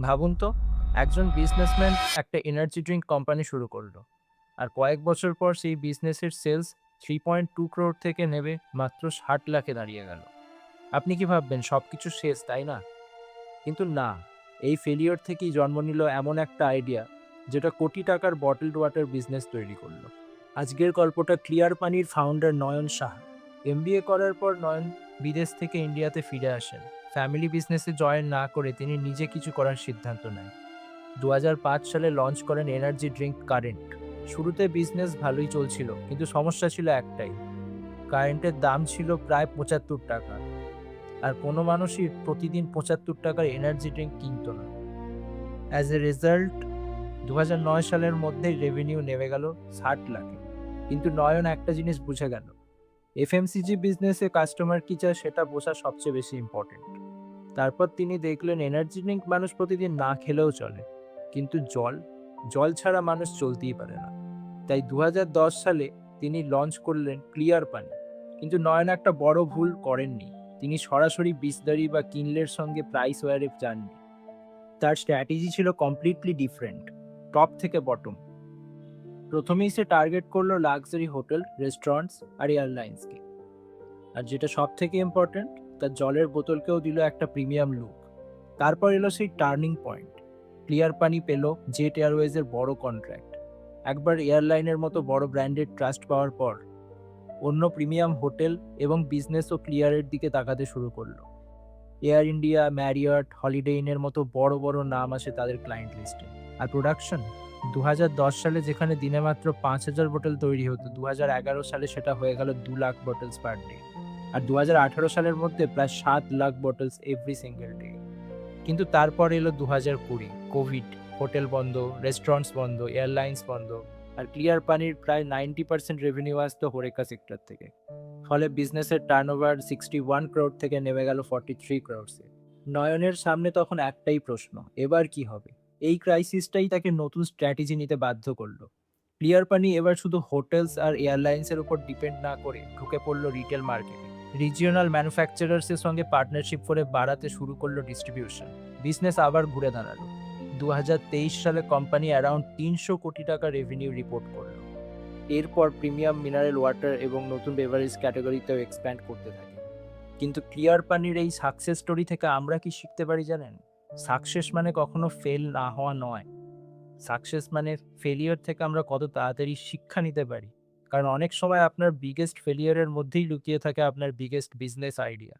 ভাবুন তো, একজন বিজনেসম্যান একটা এনার্জি ড্রিঙ্ক কোম্পানি শুরু করলো, আর কয়েক বছর পর সেই বিজনেসের সেলস 3.2 crore থেকে নেবে মাত্র 60 লাখে দাঁড়িয়ে গেল। আপনি কি ভাববেন সবকিছু শেষ, তাই না? কিন্তু না, এই ফেলিওর থেকেই জন্ম নিল এমন একটা আইডিয়া যেটা কোটি টাকার বটলড ওয়াটার বিজনেস তৈরি করলো। আজকের গল্পটা ক্লিয়ার পানির ফাউন্ডার নয়ন সাহা। এমবিএ করার পর নয়ন বিদেশ থেকে ইন্ডিয়াতে ফিরে আসেন। ফ্যামিলি বিজনেসে জয়েন না করে তিনি নিজে কিছু করার সিদ্ধান্ত নেন। 2005 সালে লঞ্চ করেন এনার্জি ড্রিঙ্ক কারেন্ট। শুরুতে বিজনেস ভালোই চলছিল, কিন্তু সমস্যা ছিল একটাই: কারেন্টের দাম ছিল প্রায় 75 টাকা, আর কোনো মানুষই প্রতিদিন 75 টাকার এনার্জি ড্রিঙ্ক কিনতো না। অ্যাজ এ রেজাল্ট 2009 সালের মধ্যেই রেভিনিউ নেমে গেল 60 লাখে। কিন্তু নয়ন একটা জিনিস বুঝে গেল: এফএমসিজি বিজনেসে কাস্টমার কি চায় সেটা বোঝা সবচেয়ে বেশি ইম্পর্টেন্ট। তারপর তিনি দেখলেন এনার্জি ড্রিঙ্ক মানুষ প্রতিদিন না খেলেও চলে, কিন্তু জল, জল ছাড়া মানুষ চলতেই পারে না। তাই 2010 সালে তিনি লঞ্চ করলেন ক্লিয়ার পানি। কিন্তু নয়ন একটা বড় ভুল করেননি। তিনি সরাসরি বিসলারি বা কিনলের সঙ্গে প্রাইস ওয়ারে যাননি। তার স্ট্র্যাটেজি ছিল কমপ্লিটলি ডিফারেন্ট, টপ থেকে বটম। প্রথমেই সে টার্গেট করলো লাক্সারি হোটেল, রেস্টুরেন্টস আর এয়ারলাইন্সকে। আর যেটা সব থেকে ইম্পর্টেন্ট, তার জলের বোতলকেও দিল একটা প্রিমিয়াম লুক। তারপর এলো সেই টার্নিং পয়েন্ট। ক্লিয়ার পানি পেল জেট এয়ারওয়েজের বড় কন্ট্রাক্ট। একবার এয়ারলাইনের মতো বড় ব্র্যান্ডের ট্রাস্ট পাওয়ার পর অন্য প্রিমিয়াম হোটেল এবং বিজনেসও ক্লিয়ারের দিকে তাকাতে শুরু করলো। এয়ার ইন্ডিয়া, ম্যারিয়ট, হলিডে ইনের মতো বড় বড় নাম আসে তাদের ক্লায়েন্ট লিস্টে। আর প্রোডাকশন, 2010 সালে যেখানে দিনে মাত্র 5,000 বোতল তৈরি হতো, 2011 সালে সেটা হয়ে গেল 2 লাখ বোতলস পার ডে। আর 2018 সালের মধ্যে প্রায় 7 lakh bottles every single day. কিন্তু তারপর এলো 2020, কোভিড, হোটেল বন্ধ, রেস্টুরেন্টস বন্ধ, এয়ারলাইন্স বন্ধ, আর ক্লিয়ার পানির প্রায় 90% রেভিনিউ আসতো হরেকা সেক্টর থেকে। ফলে বিজনেসের টার্নওভার 61 crore থেকে নেমে গেল 43 crore-এ। নয়নের সামনে তখন একটাই প্রশ্ন: এবার কি হবে? এই ক্রাইসিসটাই তাকে নতুন স্ট্র্যাটেজি নিতে বাধ্য করলো। ক্লিয়ার পানি এবার শুধু হোটেলস আর এয়ারলাইন্সের উপর ডিপেন্ড না করে ঢুকে পড়লো রিটেল মার্কেটে। রিজিওনাল ম্যানুফ্যাকচারার্সের সঙ্গে পার্টনারশিপ করে বাড়াতে শুরু করলো ডিস্ট্রিবিউশন। বিজনেস আবার ঘুরে দাঁড়ালো। 2023 সালে কোম্পানি অ্যারাউন্ড 300 কোটি টাকা রেভিনিউ রিপোর্ট করলো। এরপর প্রিমিয়াম মিনারেল ওয়াটার এবং নতুন বেভারেজ ক্যাটাগরিতেও এক্সপ্যান্ড করতে থাকে। কিন্তু ক্লিয়ার পানির এই সাকসেস স্টোরি থেকে আমরা কি শিখতে পারি জানেন? সাকসেস মানে কখনো ফেল না হওয়া নয়। সাকসেস মানে ফেলিওর থেকে আমরা কত তাড়াতাড়ি শিক্ষা নিতে পারি। কারণ অনেক সময় আপনার বিগেস্ট ফেলিওরের মধ্যেই লুকিয়ে থাকে আপনার বিগেস্ট বিজনেস আইডিয়া।